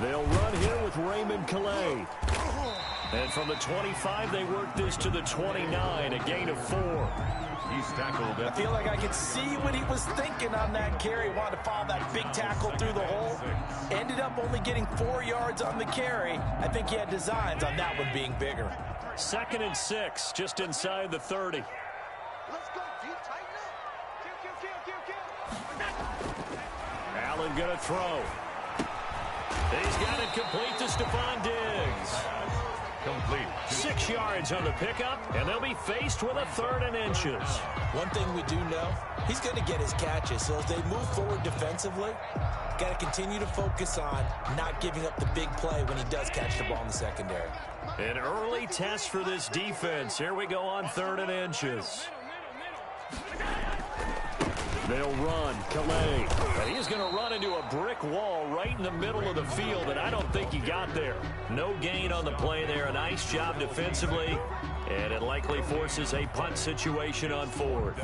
They'll run here with Raymond Calais. And from the 25, they work this to the 29, a gain of 4. He's tackled. I feel like I could see what he was thinking on that carry. Wanted to follow that big tackle through the hole. Ended up only getting 4 yards on the carry. I think he had designs on that one being bigger. 2nd and 6, just inside the 30. Let's go, G. Tighten up. Allen going to throw. He's got it complete to Stephon Diggs. Complete. 6 yards on the pickup, and they'll be faced with a 3rd and inches. One thing we do know, he's going to get his catches. So as they move forward defensively, got to continue to focus on not giving up the big play when he does catch the ball in the secondary. An early test for this defense. Here we go on 3rd and inches. They'll run. Calais. And he's going to run into a brick wall right in the middle of the field, and I don't think he got there. No gain on the play there. A nice job defensively, and it likely forces a punt situation on 4th.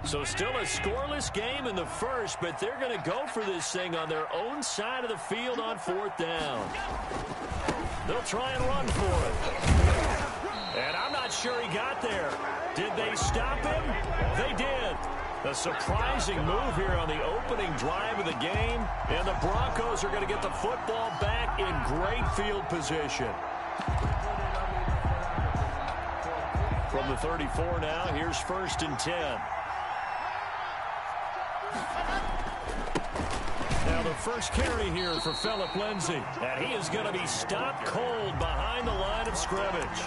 So still a scoreless game in the first, but they're going to go for this thing on their own side of the field on 4th down. They'll try and run for it. And I'm not sure he got there. Did they stop him? They did. A surprising move here on the opening drive of the game. And the Broncos are going to get the football back in great field position. From the 34 now, here's 1st and 10. Now the first carry here for Phillip Lindsay. And he is going to be stopped cold behind the line of scrimmage.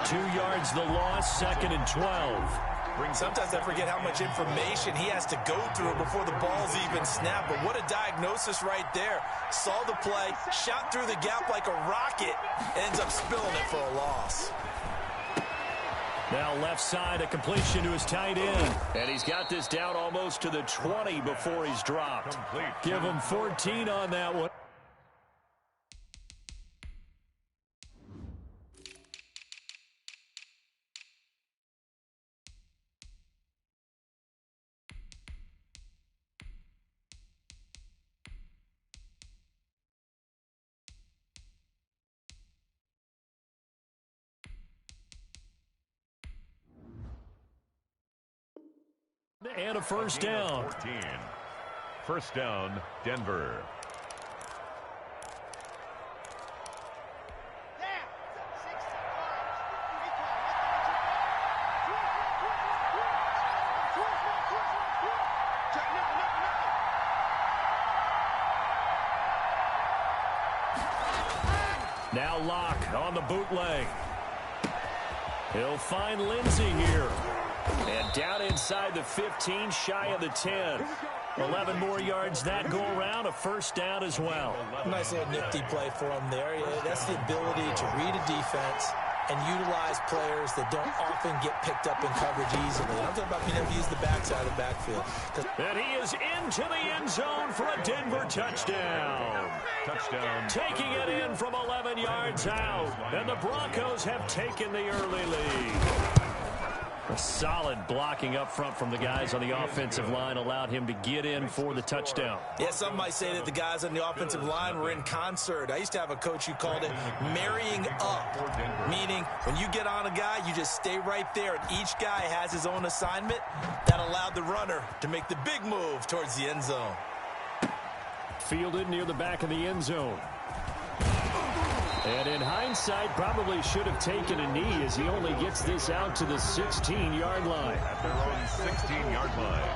2 yards the loss, 2nd and 12. Sometimes I forget how much information he has to go through before the ball's even snapped. But what a diagnosis right there. Saw the play, shot through the gap like a rocket, ends up spilling it for a loss. Now left side, a completion to his tight end. And he's got this down almost to the 20 before he's dropped. Give him 14 on that one. And a first down. 14. First down, Denver. Now Locke on the bootleg. He'll find Lindsay here. And down inside the 15, shy of the 10. 11 more yards that go around, a first down as well. Nice little nifty play for him there. Yeah, that's the ability to read a defense and utilize players that don't often get picked up in coverage easily. I'm talking about being able to use the backside of the backfield. And he is into the end zone for a Denver touchdown. Touchdown. Taking it in from 11 yards out. And the Broncos have taken the early lead. A solid blocking up front from the guys on the offensive line allowed him to get in for the touchdown. Yeah, some might say that the guys on the offensive line were in concert. I used to have a coach who called it marrying up, meaning when you get on a guy, you just stay right there, and each guy has his own assignment. That allowed the runner to make the big move towards the end zone. Fielded near the back of the end zone. And in hindsight, probably should have taken a knee as he only gets this out to the 16-yard line. At their own 16-yard line.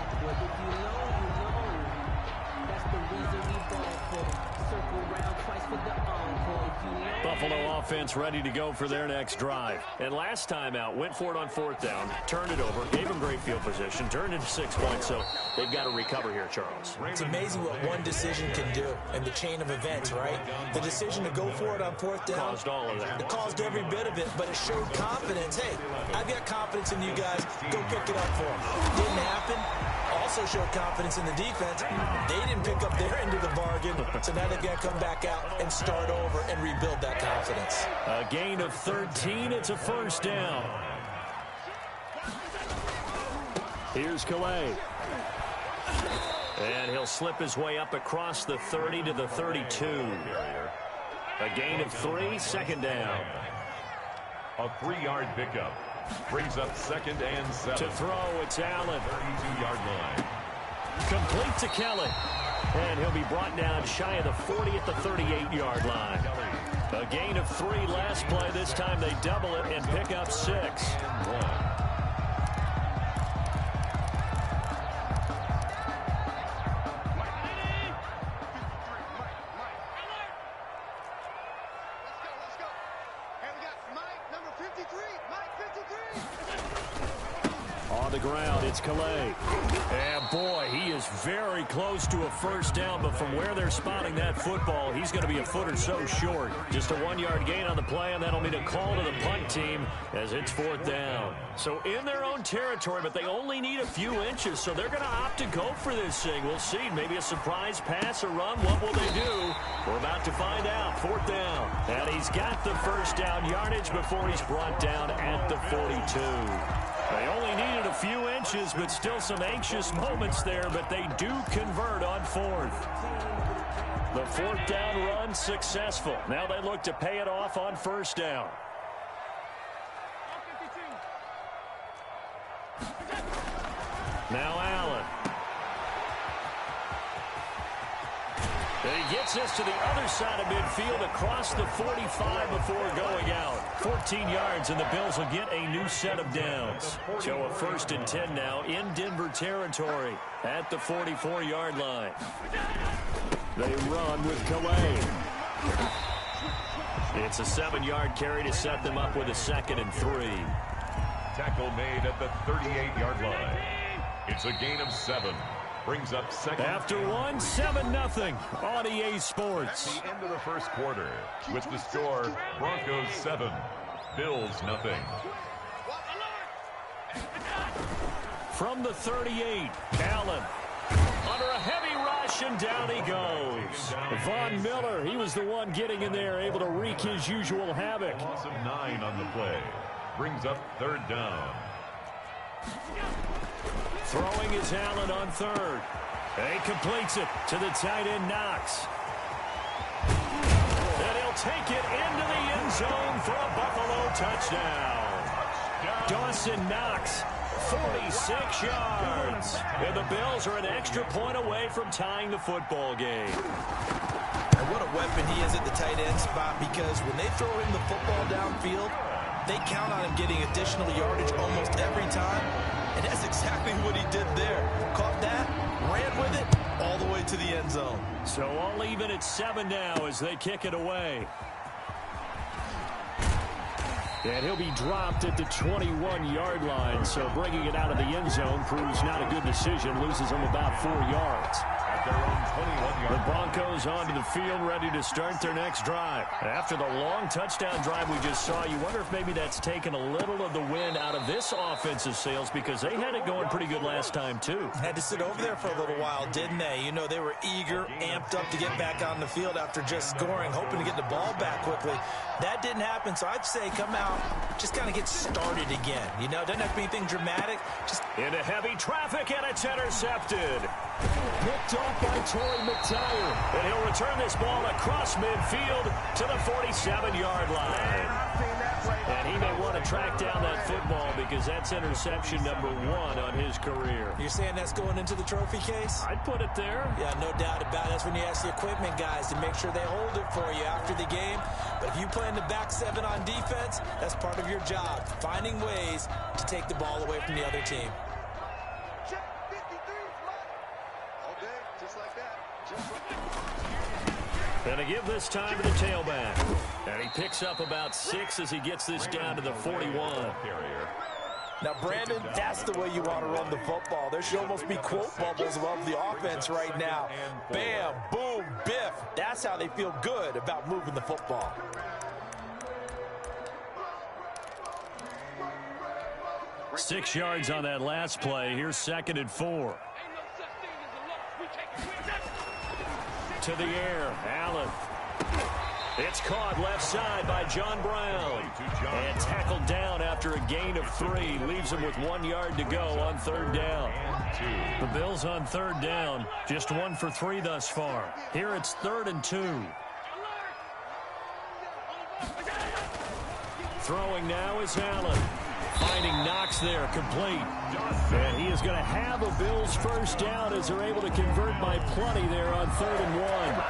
Buffalo offense ready to go for their next drive. And last time out, went for it on 4th down, turned it over, gave them great field position, turned into 6 points, so they've got to recover here, Charles. It's amazing what one decision can do in the chain of events, right? The decision to go for it on 4th down. Caused all of that. It caused every bit of it, but it showed confidence. Hey, I've got confidence in you guys. Go pick it up for them. Didn't happen. Also showed confidence in the defense. They didn't pick up their end of the bargain, so now they've got to come back out and start over and rebuild that confidence. A gain of 13. It's a first down. Here's Calais. And he'll slip his way up across the 30 to the 32. A gain of 3, second down. A 3-yard pickup. Brings up 2nd and 7. To throw, it's Allen. 32-yard line. Complete to Kelly. And he'll be brought down shy of the 40 at the 38-yard line. A gain of 3 last play. This time they double it and pick up 6. On the ground, it's Calais. And boy, he is very close to a first down, but from where they're spotting that football, he's going to be a foot or so short. Just a 1-yard gain on the play, and that'll mean a call to the punt team as it's 4th down. So in their own territory, but they only need a few inches, so they're going to opt to go for this thing. We'll see. Maybe a surprise pass or run. What will they do? We're about to find out. 4th down. And he's got the first down yardage before he's brought down at the 42. They only needed a few inches, but still some anxious moments there, but they do convert on 4th. The 4th down run successful. Now they look to pay it off on 1st down. Now Allen. And he gets this to the other side of midfield across the 45 before going out. 14 yards, and the Bills will get a new set of downs. So a 1st and 10 now in Denver territory at the 44-yard line. They run with Calais. It's a 7-yard carry to set them up with a 2nd and 3. Tackle made at the 38-yard line. It's a gain of 7. Brings up 2nd. After 1, 7-0 on EA Sports. At the end of the first quarter, with the score, Broncos 7, Bills nothing. From the 38, Allen. Under a heavy rush, and down he goes. Von Miller, he was the one getting in there, able to wreak his usual havoc. Loss of 9 on the play. Brings up 3rd down. Throwing is Allen on 3rd. And he completes it to the tight end, Knox. And he'll take it into the end zone for a Buffalo touchdown. Dawson Knox, 46 yards. And the Bills are an extra point away from tying the football game. And what a weapon he is at the tight end spot, because when they throw him the football downfield, they count on him getting additional yardage almost every time. And that's exactly what he did there. Caught that, ran with it, all the way to the end zone. So all even at 7 now as they kick it away. And he'll be dropped at the 21-yard line. So bringing it out of the end zone proves not a good decision. Loses him about 4 yards. At their own 21-yard The Broncos onto the field, ready to start their next drive. After the long touchdown drive we just saw, you wonder if maybe that's taken a little of the wind out of this offensive sails, because they had it going pretty good last time, too. Had to sit over there for a little while, didn't they? You know, they were eager, amped up to get back on the field after just scoring, hoping to get the ball back quickly. That didn't happen, so I'd say come out, just kind of get started again. You know, doesn't have to be anything dramatic. Just into heavy traffic, and it's intercepted. Picked off by Torrey McTyer. And he'll return this ball across midfield to the 47-yard line. And he may want to track down that football, because that's interception number 1 on his career. You're saying that's going into the trophy case? I'd put it there. Yeah, no doubt about it. That's when you ask the equipment guys to make sure they hold it for you after the game. But if you play in the back 7 on defense, that's part of your job, finding ways to take the ball away from the other team. And to give this time to the tailback. And he picks up about 6 as he gets this down to the 41. Now, Brandon, that's the way you want to run the football. There should almost be quote bubbles above the offense right now. Bam, boom, biff. That's how they feel good about moving the football. Six yards on that last play. Here's 2nd and 4. To the air, Allen. It's caught left side by John Brown. And tackled down after a gain of 3. Leaves him with 1 yard to go on 3rd down. The Bills on 3rd down. Just 1 for 3 thus far. Here it's 3rd and 2. Throwing now is Allen. Finding Knox there, complete. And he is going to have a Bills first down as they're able to convert by plenty there on 3rd and 1.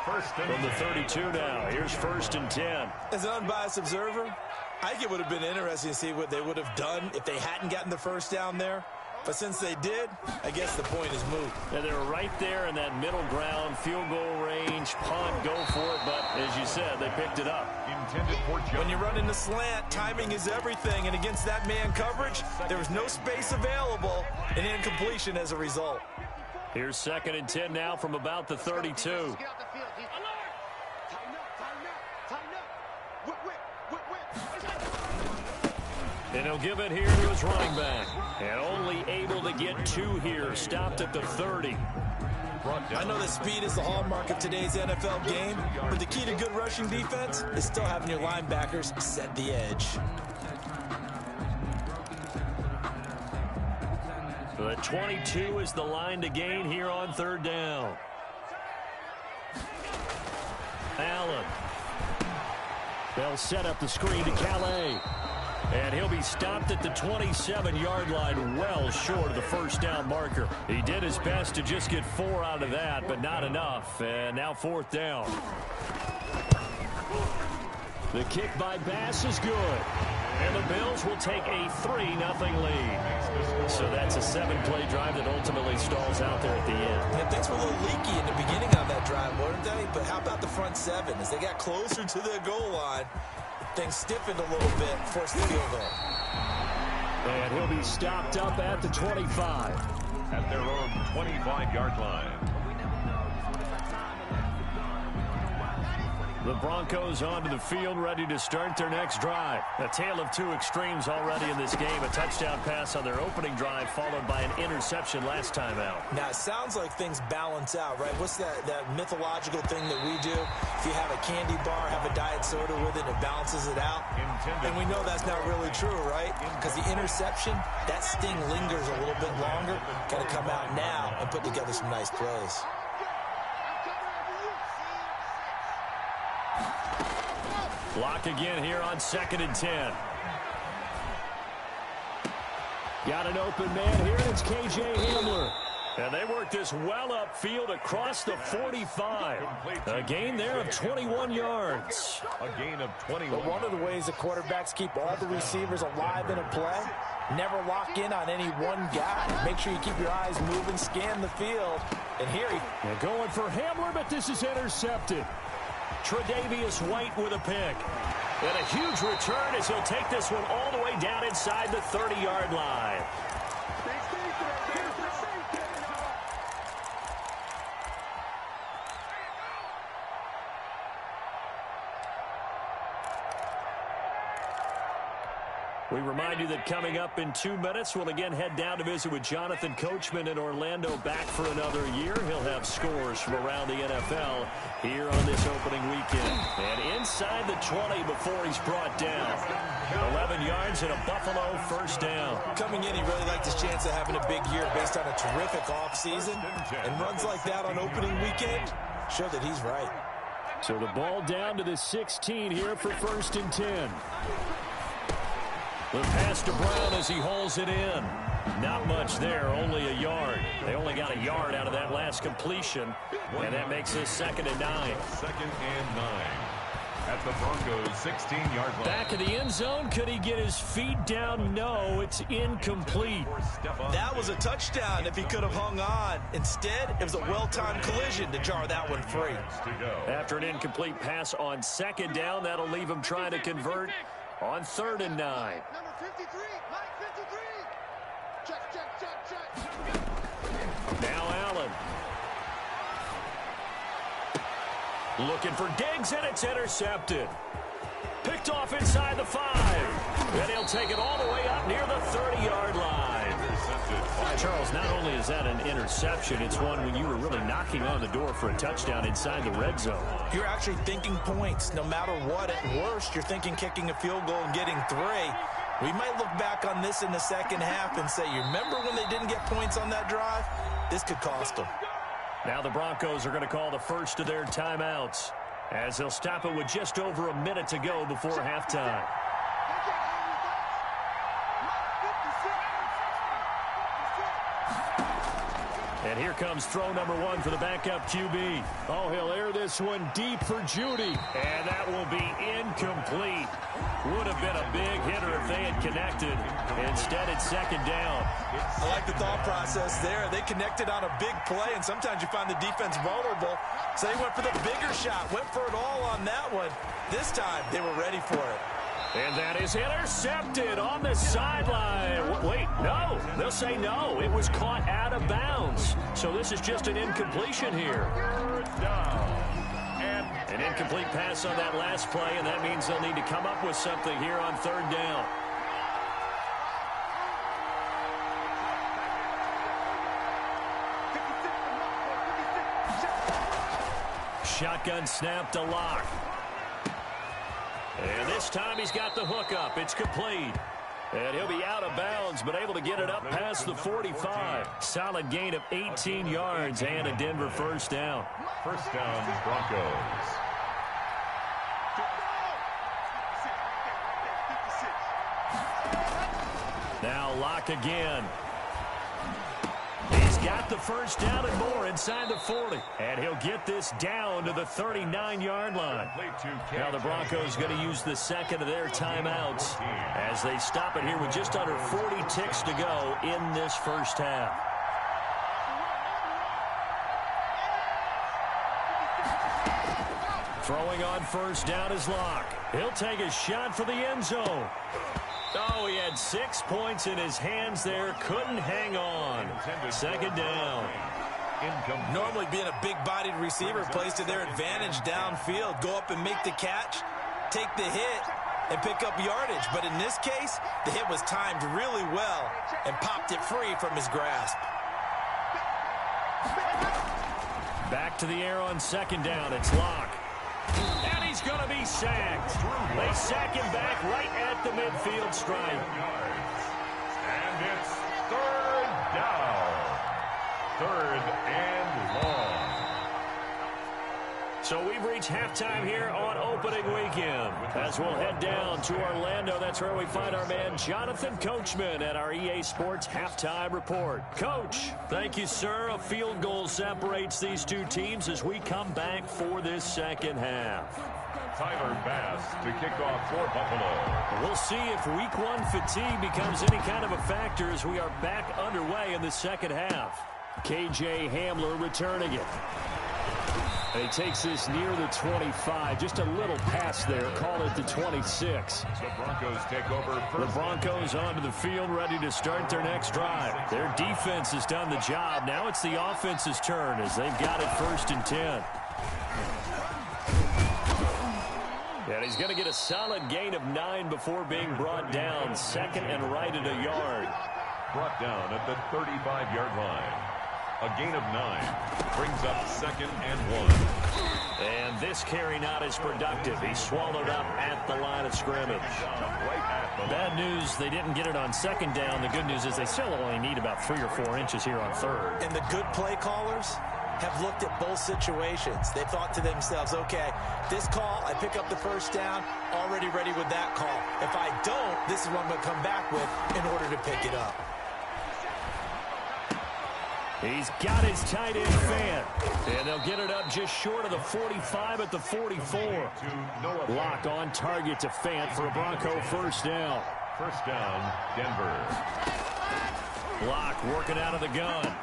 From the 32 now. Here's 1st and 10. As an unbiased observer, I think it would have been interesting to see what they would have done if they hadn't gotten the first down there. But since they did, I guess the point is moot. And they were right there in that middle ground, field goal range, punt, go for it. But as you said, they picked it up. When you run in the slant, timing is everything. And against that man coverage, there was no space available, and incompletion as a result. Here's 2nd and 10 now from about the 32. And he'll give it here to his running back. And only able to get 2 here. Stopped at the 30. I know that speed is the hallmark of today's NFL game, but the key to good rushing defense is still having your linebackers set the edge. The 22 is the line to gain here on 3rd down. Allen. They'll set up the screen to Calais. And he'll be stopped at the 27-yard line, well short of the first down marker. He did his best to just get 4 out of that, but not enough. And now 4th down. The kick by Bass is good. And the Bills will take a 3-0 lead. So that's a 7-play drive that ultimately stalls out there at the end. Yeah, things were a little leaky in the beginning on that drive, weren't they? But how about the front 7? As they got closer to their goal line, things stiffened a little bit, forced the field goal. And he'll be stopped up at the 25. At their own 25-yard line. The Broncos onto the field, ready to start their next drive. A tale of 2 extremes already in this game. A touchdown pass on their opening drive, followed by an interception last time out. Now, it sounds like things balance out, right? What's that mythological thing that we do? If you have a candy bar, have a diet soda with it, it balances it out. And we know that's not really true, right? Because the interception, that sting lingers a little bit longer. Got to come out now and put together some nice plays. Lock again here on 2nd and 10. Got an open man here, and it's K.J. Hamler. And they work this well upfield across the 45. A gain there of 21 yards. A gain of 21. But one of the ways the quarterbacks keep all the receivers alive in a play, never lock in on any one guy. Make sure you keep your eyes moving, scan the field. And here they're going for Hamler, but this is intercepted. Tre'Davious White with a pick. And a huge return as he'll take this one all the way down inside the 30-yard line. We remind you that coming up in 2 minutes, we'll again head down to visit with Jonathan Coachman in Orlando, back for another year. He'll have scores from around the NFL here on this opening weekend. And inside the 20 before he's brought down. 11 yards and a Buffalo first down. Coming in, he really liked his chance of having a big year based on a terrific offseason. And runs like that on opening weekend show that he's right. So the ball down to the 16 here for 1st and 10. The pass to Brown as he hauls it in. Not much there, only a yard. They only got a yard out of that last completion, and that makes this 2nd and 9. 2nd and 9 at the Broncos' 16-yard line. Back of the end zone, could he get his feet down? No, it's incomplete. That was a touchdown if he could have hung on. Instead, it was a well-timed collision to jar that one free. After an incomplete pass on 2nd down, that'll leave him trying to convert on 3rd and 9. Number 53, Mike 53. Check. Now Allen. Looking for Diggs, and it's intercepted. Picked off inside the 5. And he'll take it all the way up near the 30-yard line. Charles, not only is that an interception, it's one when you were really knocking on the door for a touchdown inside the red zone. You're actually thinking points. No matter what, at worst, you're thinking kicking a field goal and getting 3. We might look back on this in the second half and say, you remember when they didn't get points on that drive? This could cost them. Now the Broncos are going to call the first of their timeouts as they'll stop it with just over a minute to go before halftime. And here comes throw number 1 for the backup QB. Oh, he'll air this one deep for Judy. And that will be incomplete. Would have been a big hitter if they had connected. Instead, it's second down. I like the thought process there. They connected on a big play, and sometimes you find the defense vulnerable. So they went for the bigger shot, went for it all on that one. This time, they were ready for it. And that is intercepted on the sideline. Wait, no. They'll say no. It was caught out of bounds. So this is just an incompletion here. An incomplete pass on that last play, and that means they'll need to come up with something here on third down. Shotgun snap to Locke. And this time he's got the hook up. It's complete. And he'll be out of bounds, but able to get it up past the 45. Solid gain of 18 yards and a Denver first down. First down, Broncos. Now Locke again. He's got the first down and more inside the 40. And he'll get this down to the 39-yard line. Now the Broncos going to use the second of their timeouts as they stop it here with just under 40 ticks to go in this first half. Throwing on first down is Locke. He'll take a shot for the end zone. Oh, he had 6 points in his hands there. Couldn't hang on. Second down. Normally being a big-bodied receiver plays to their advantage downfield. Go up and make the catch, take the hit, and pick up yardage. But in this case, the hit was timed really well and popped it free from his grasp. Back to the air on second down. It's Locke. And he's going to be sacked. They sack him back right at the midfield stripe. And it's third down. Third and long. So we've reached halftime here on opening weekend. As we'll head down to Orlando, that's where we find our man Jonathan Coachman at our EA Sports Halftime Report. Coach, thank you, sir. A field goal separates these two teams as we come back for this second half. Tyler Bass to kick off for Buffalo. We'll see if week 1 fatigue becomes any kind of a factor as we are back underway in the second half. KJ Hamler returning it. And he takes this near the 25. Just a little pass there. Call it the 26. The Broncos take over first. The Broncos onto the field, ready to start their next drive. Their defense has done the job. Now it's the offense's turn as they've got it first and 10. And he's going to get a solid gain of 9 before being brought down. Second and right at a yard. Brought down at the 35-yard line. A gain of 9 brings up second and 1. And this carry not as productive. He's swallowed up at the line of scrimmage. Bad news, they didn't get it on second down. The good news is they still only need about 3 or 4 inches here on third. And the good play callers have looked at both situations. They thought to themselves, okay, this call, I pick up the first down, already ready with that call. If I don't, this is what I'm going to come back with in order to pick it up. He's got his tight end fan. And they'll get it up just short of the 45 at the 44. Lock on target to Fant for a Bronco first down. First down, Denver. Lock working out of the gun.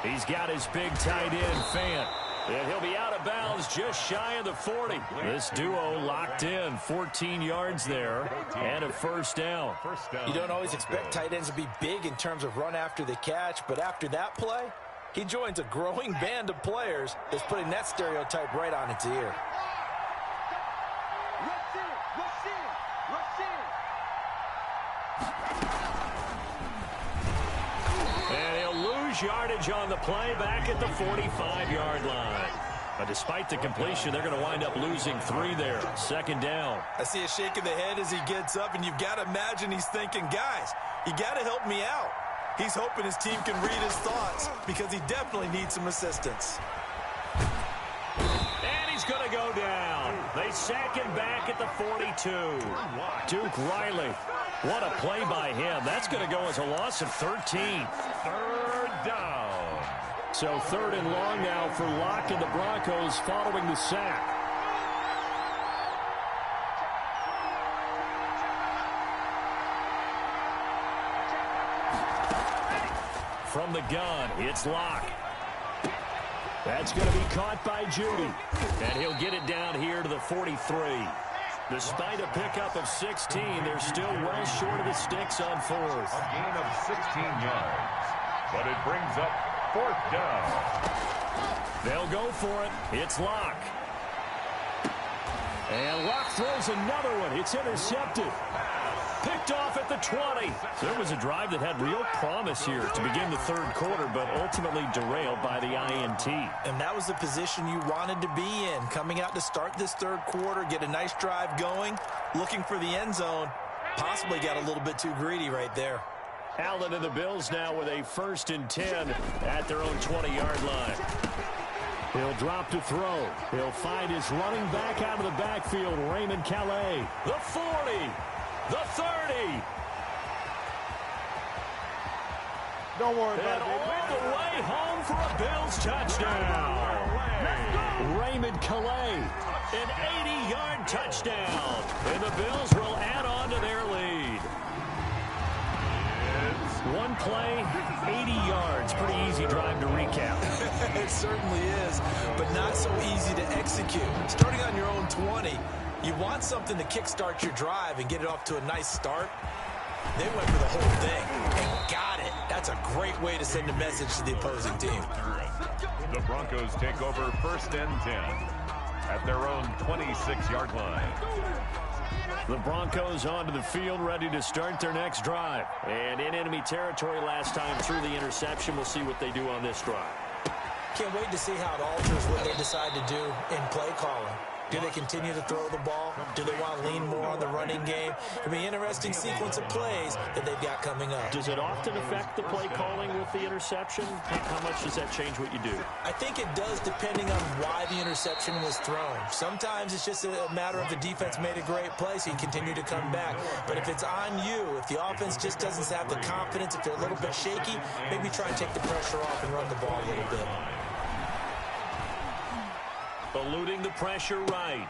He's got his big tight end, Fant. And he'll be out of bounds just shy of the 40. This duo locked in 14 yards there and a first down. You don't always expect tight ends to be big in terms of run after the catch, but after that play, he joins a growing band of players that's putting that stereotype right on its ear. And he'll lose yardage on the play back at the 45-yard line. But despite the completion, they're going to wind up losing 3 there. Second down. I see a shake of the head as he gets up, and you've got to imagine he's thinking, guys, you got to help me out. He's hoping his team can read his thoughts because he definitely needs some assistance. And he's going to go down. They sack him back at the 42. Duke Riley. What a play by him. That's going to go as a loss of 13. Third down. So third and long now for Locke and the Broncos following the sack. From the gun, it's Locke. That's going to be caught by Judy. And he'll get it down here to the 43. Despite a pickup of 16, they're still well short of the sticks on fourth. A gain of 16 yards. But it brings up fourth down. They'll go for it. It's Locke. And Locke throws another one. It's intercepted. Picked off at the 20. There was a drive that had real promise here to begin the third quarter, but ultimately derailed by the INT. And that was the position you wanted to be in. Coming out to start this third quarter, get a nice drive going, looking for the end zone. Possibly got a little bit too greedy right there. Allen and the Bills now with a 1st and 10 at their own 20-yard line. He'll drop to throw. He'll find his running back out of the backfield, Raymond Calais. The 40. The 30. Don't worry about it. And all the way home for a Bills touchdown. Raymond Calais, an 80-yard touchdown. And the Bills will add on to their lead. One play, 80 yards. Pretty easy drive to recap. It certainly is, but not so easy to execute. Starting on your own 20, you want something to kickstart your drive and get it off to a nice start. They went for the whole thing and got it. That's a great way to send a message to the opposing team. The Broncos take over 1st and 10 at their own 26-yard line. The Broncos onto the field, ready to start their next drive. And in enemy territory last time through the interception. We'll see what they do on this drive. Can't wait to see how it alters what they decide to do in play calling. Do they continue to throw the ball? Do they want to lean more on the running game? It'll be an interesting sequence of plays that they've got coming up. Does it often affect the play calling with the interception? How much does that change what you do? I think it does depending on why the interception was thrown. Sometimes it's just a matter of the defense made a great play, so you continue to come back. But if it's on you, if the offense just doesn't have the confidence, if they're a little bit shaky, maybe try and take the pressure off and run the ball a little bit. Eluding the pressure right.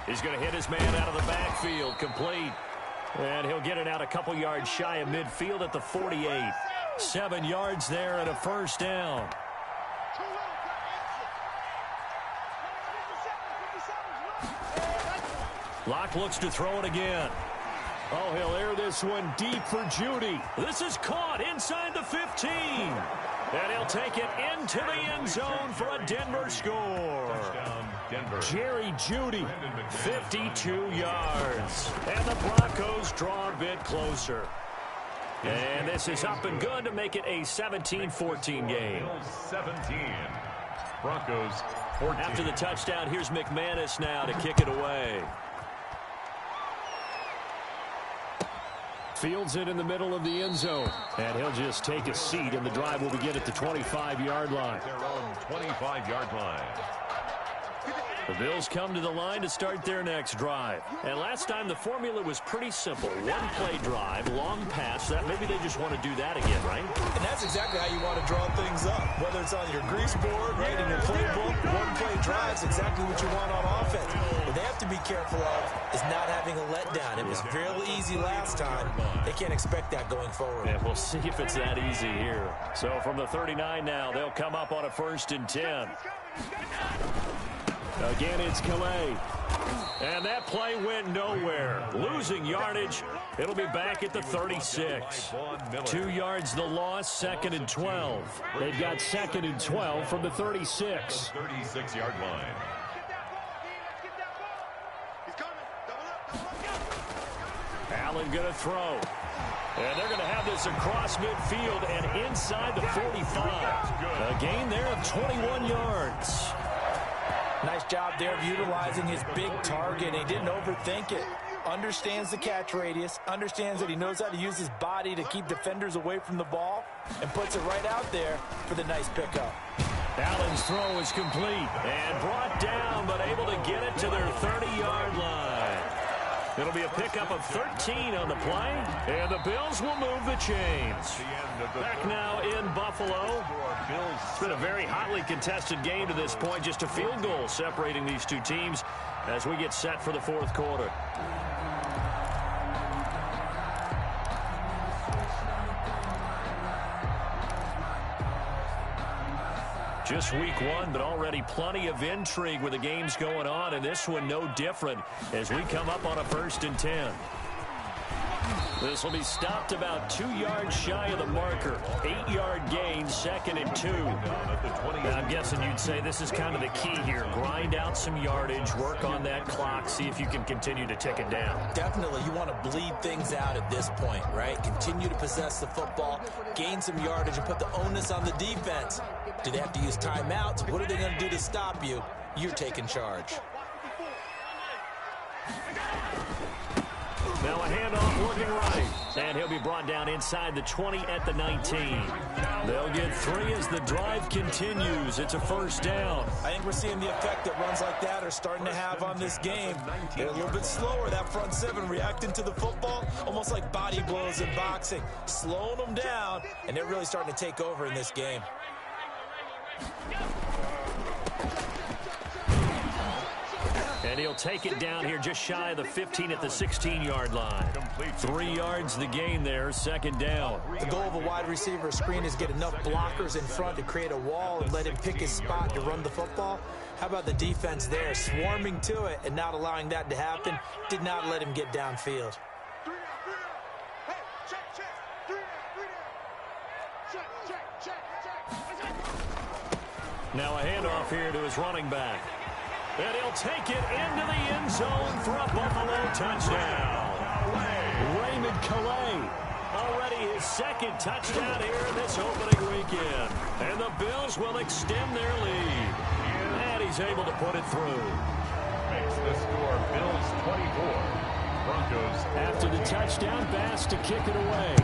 He's going to hit his man out of the backfield. Complete. And he'll get it out a couple yards shy of midfield at the 48. 7 yards there and a 1st down. Locke looks to throw it again. Oh, he'll air this one deep for Judy. This is caught inside the 15. And he'll take it into the end zone for a Denver score. Touchdown, Denver. Jerry Judy, 52 yards. And the Broncos draw a bit closer. And this is up and good to make it a 17-14 game. 17. Broncos 14. After the touchdown, here's McManus now to kick it away. Fields it in the middle of the end zone. And he'll just take a seat, and the drive will begin at the 25-yard line. Their own 25-yard line. The Bills come to the line to start their next drive. And last time, the formula was pretty simple. One-play drive, long pass. That maybe they just want to do that again, right? And that's exactly how you want to draw things up. Whether it's on your grease board, right, in your playbook, one-play drives exactly what you want on offense. What they have to be careful of is not having a letdown. It was real easy last time. They can't expect that going forward. Yeah, we'll see if it's that easy here. So from the 39 now, they'll come up on a 1st and 10. Again, it's Calais. And that play went nowhere. Losing yardage. It'll be back at the 36. 2 yards the loss, 2nd and 12. They've got 2nd and 12 from the 36. 36-yard line. Allen going to throw. And they're going to have this across midfield and inside the 45. A gain there of 21 yards. Nice job there of utilizing his big target. He didn't overthink it. Understands the catch radius, understands that he knows how to use his body to keep defenders away from the ball, and puts it right out there for the nice pickup. Allen's throw is complete and brought down, but able to get it to their 30-yard line. It'll be a pickup of 13 on the play, and the Bills will move the chains. Back now in Buffalo. It's been a very hotly contested game to this point, just a field goal separating these two teams as we get set for the fourth quarter. Just week one, but already plenty of intrigue with the games going on, and this one no different as we come up on a 1st and 10. This will be stopped about 2 yards shy of the marker. 8-yard gain, 2nd and 2. Now, I'm guessing you'd say this is kind of the key here. Grind out some yardage, work on that clock, see if you can continue to tick it down. Definitely, you want to bleed things out at this point, right? Continue to possess the football, gain some yardage, and put the onus on the defense. Do they have to use timeouts? What are they going to do to stop you? You're taking charge. Now a handoff looking right. And he'll be brought down inside the 20 at the 19. They'll get 3 as the drive continues. It's a 1st down. I think we're seeing the effect that runs like that are starting to have on this game. They're a little bit slower, that front 7, reacting to the football, almost like body blows in boxing. Slowing them down, and they're really starting to take over in this game. And he'll take it down here just shy of the 15 at the 16-yard line. 3 yards the gain there, 2nd down. The goal of a wide receiver screen is get enough blockers in front to create a wall and let him pick his spot to run the football. How about the defense there, swarming to it and not allowing that to happen? Did not let him get downfield. Now a handoff here to his running back. And he'll take it into the end zone for a Buffalo touchdown. Raymond Calais, already his 2nd touchdown here in this opening weekend. And the Bills will extend their lead. And he's able to put it through. Makes the score Bills 24, Broncos. After the touchdown pass to kick it away.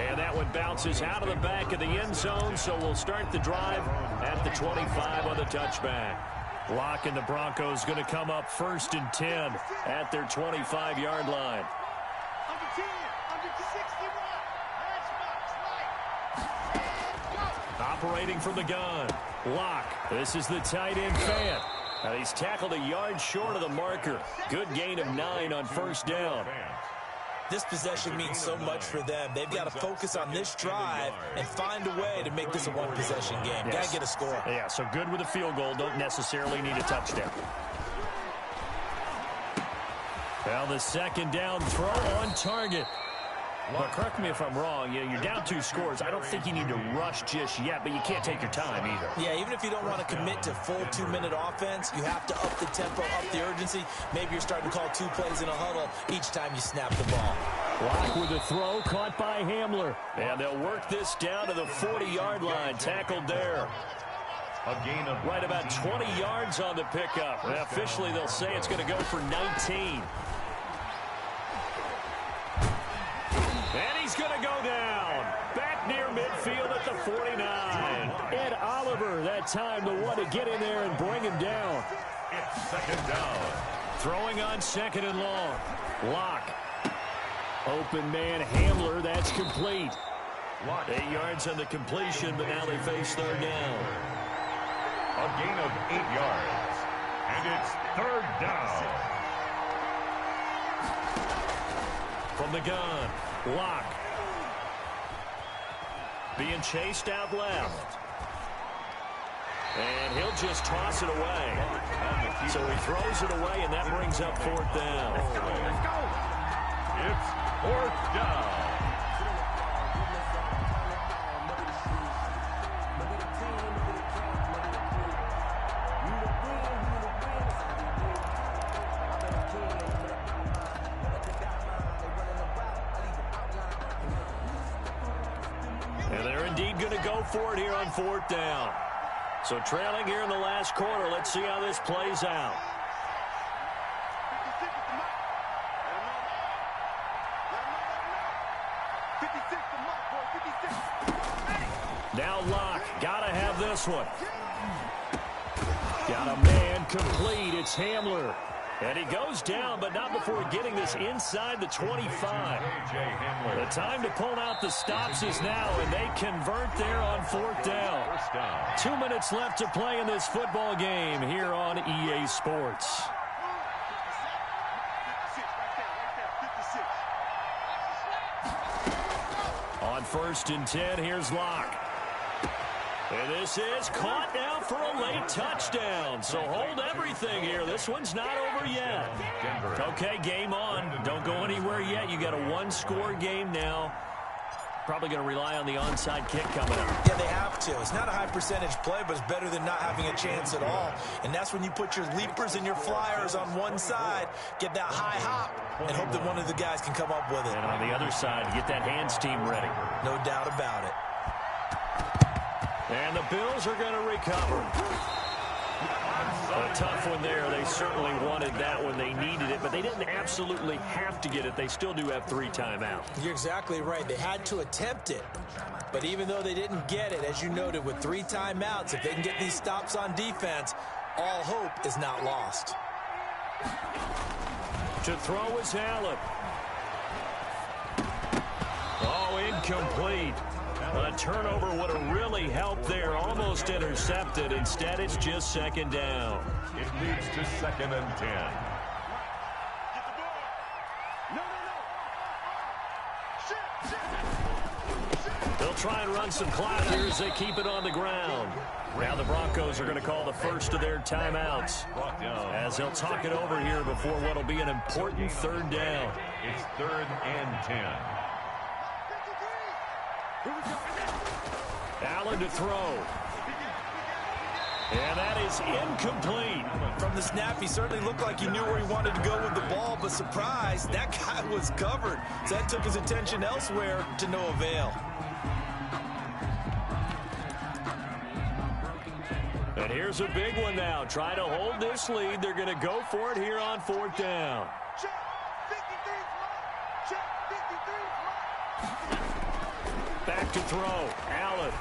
And that one bounces out of the back of the end zone, so we'll start the drive at the 25 on the touchback. Locke and the Broncos going to come up 1st and 10 at their 25-yard line. Under 10, under 61. Operating from the gun. Locke. This is the tight end fan. He's tackled a yard short of the marker. Good gain of 9 on 1st down. This possession means so much for them. They've got to focus on this drive and find a way to make this a one-possession game. Got to get a score. Yeah, so good with a field goal. Don't necessarily need a touchdown. Well, the 2nd down throw on target. Well, correct me if I'm wrong. You're down 2 scores. I don't think you need to rush just yet, but you can't take your time either. Yeah, even if you don't want to commit to full 2-minute offense, you have to up the tempo, up the urgency. Maybe you're starting to call 2 plays in a huddle each time you snap the ball. Locke with a throw caught by Hamler. And they'll work this down to the 40-yard line. Tackled there. A gain of right about 20 yards on the pickup. And officially, they'll say it's going to go for 19. And he's going to go down. Back near midfield at the 49. Ed Oliver, that time the one to get in there and bring him down. It's 2nd down. Throwing on 2nd and long. Locke. Open man Hamler, that's complete. 8 yards on the completion, but now they face 3rd down. A gain of 8 yards. And it's 3rd down. From the gun. Locke. Being chased out left. And he'll just toss it away. So he throws it away, and that brings up 4th down. Let's go. It's 4th down. And they're indeed going to go for it here on 4th down. So trailing here in the last quarter. Let's see how this plays out. Now Locke, gotta have this one. Got a man complete. It's Hamler. And he goes down, but not before getting this inside the 25. The time to pull out the stops is now, and they convert there on 4th down. 2 minutes left to play in this football game here on EA Sports. On 1st and 10, here's Locke. And this is caught now for a late touchdown. So hold everything here. This one's not over yet. Okay, game on. Don't go anywhere yet. You got a one-score game now. Probably going to rely on the onside kick coming up. Yeah, they have to. It's not a high percentage play, but it's better than not having a chance at all. And that's when you put your leapers and your flyers on one side, get that high hop, and hope that one of the guys can come up with it. And on the other side, get that hands team ready. No doubt about it. And the Bills are going to recover. A tough one there. They certainly wanted that when they needed it, but they didn't absolutely have to get it. They still do have 3 timeouts. You're exactly right. They had to attempt it. But even though they didn't get it, as you noted, with 3 timeouts, if they can get these stops on defense, all hope is not lost. To throw is Allen. Oh, incomplete. A turnover would have really helped there. Almost intercepted. Instead, it's just 2nd down. It leads to 2nd and 10. They'll try and run some clock here as they keep it on the ground. Now the Broncos are going to call the first of their timeouts as they'll talk it over here before what will be an important 3rd down. It's 3rd and 10. Allen to throw. And that is incomplete. From the snap, he certainly looked like he knew where he wanted to go with the ball, but surprise, that guy was covered. So that took his attention elsewhere to no avail. And here's a big one now. Try to hold this lead. They're going to go for it here on 4th down. Back to throw. Allen.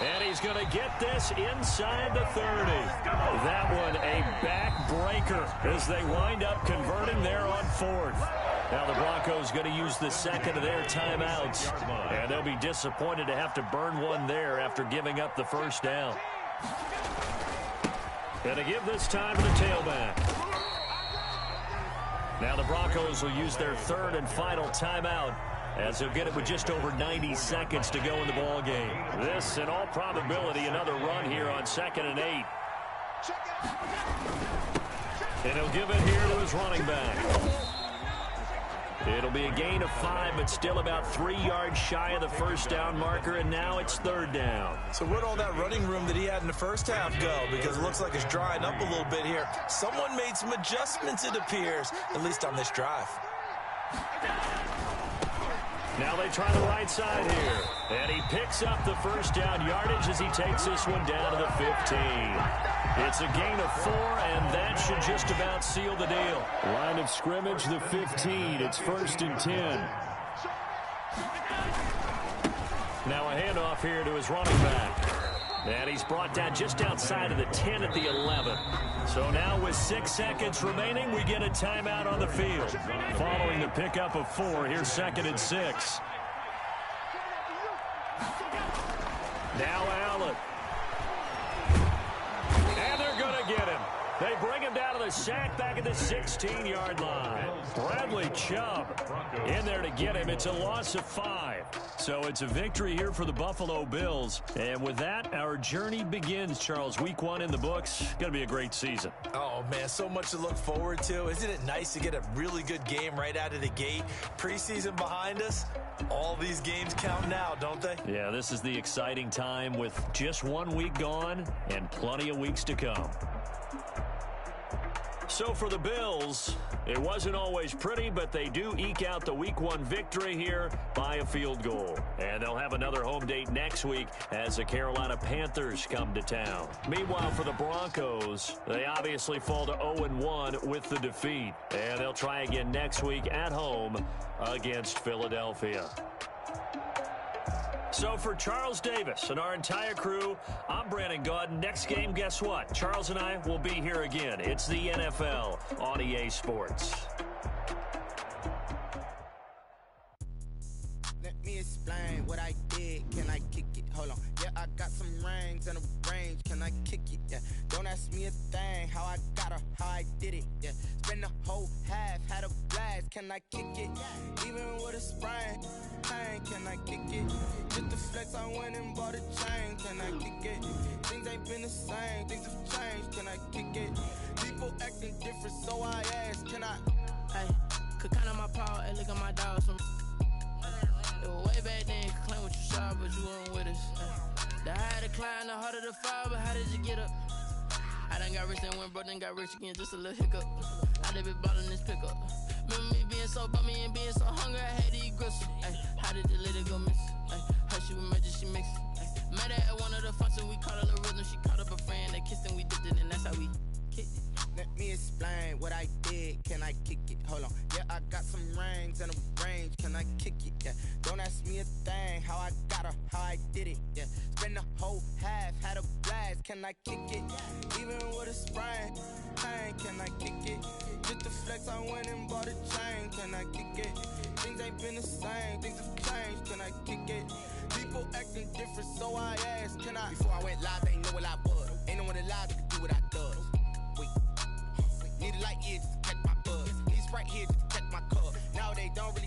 And he's going to get this inside the 30. That one a backbreaker as they wind up converting there on 4th. Now the Broncos going to use the 2nd of their timeouts. And they'll be disappointed to have to burn one there after giving up the 1st down. Going to give this time to the tailback. Now the Broncos will use their 3rd and final timeout, as they'll get it with just over 90 seconds to go in the ball game. This, in all probability, another run here on 2nd and 8. And he'll give it here to his running back. It'll be a gain of 5, but still about 3 yards shy of the 1st down marker, and now it's 3rd down. So where'd all that running room that he had in the first half go? Because it looks like it's drying up a little bit here. Someone made some adjustments, it appears, at least on this drive. Now they try the right side here. And he picks up the 1st down yardage as he takes this one down to the 15. It's a gain of 4, and that should just about seal the deal. Line of scrimmage, the 15. It's 1st and 10. Now a handoff here to his running back. And he's brought down just outside of the 10 at the 11. So now with 6 seconds remaining, we get a timeout on the field. Following the pickup of 4, here's 2nd and 6. Now Allen. And they're going to get him. They bring him down to the sack back at the 16-yard line. Bradley Chubb in there to get him. It's a loss of 5. So it's a victory here for the Buffalo Bills. And with that, our journey begins, Charles. Week 1 in the books. Going to be a great season. Oh, man, so much to look forward to. Isn't it nice to get a really good game right out of the gate? Preseason behind us. All these games count now, don't they? Yeah, this is the exciting time with just 1 week gone and plenty of weeks to come. So for the Bills, it wasn't always pretty, but they do eke out the Week 1 victory here by a field goal. And they'll have another home date next week as the Carolina Panthers come to town. Meanwhile, for the Broncos, they obviously fall to 0-1 with the defeat. And they'll try again next week at home against Philadelphia. So for Charles Davis and our entire crew, I'm Brandon Gaudin. Next game, guess what? Charles and I will be here again. It's the NFL on EA Sports. Let me explain what I did. Can I kick it? Hold on. Yeah, I got some rings and a range. Can I kick it? Yeah. Don't ask me a thing. How I got her, how I did it. Yeah. Spend the whole half, had a blast. Can I kick it? Even with a sprain. Can I kick it? Just the flex, I went and bought a chain. Can I kick it? Things ain't been the same. Things have changed. Can I kick it? People acting different, so I asked. Can I? Hey, could count on my power and look at my dogs. It was way back then, could claim what you saw, but you weren't with us. The higher the climb, the harder the fall, but how did you get up? I done got rich and went broke, then got rich again, just a little hiccup. I done been ballin' this pickup. Remember me being so bummy and being so hungry, I had to eat gristle. Ay, how did the lady go miss? Ay, her she was magic, she mixed. Met her at one of the functions, we caught her the rhythm, she caught up a friend, they kissed and we dipped it, and that's how we kicked it. Let me explain what I did. Can I kick it? Hold on. Yeah, I got some rings and a range. Can I kick it? Yeah. Don't ask me a thing. How I got her, how I did it. Yeah. Spend the whole half, had a blast. Can I kick it? Even with a sprain. Can I kick it? Just the flex, I went and bought a chain. Can I kick it? Things ain't been the same. Things have changed. Can I kick it? People acting different, so I asked. Can I? Before I went live, they ain't know what I was. Ain't no one alive that could do what I does. Need a light here just to catch my buzz. Need Sprite here just to catch my cup. Now they don't really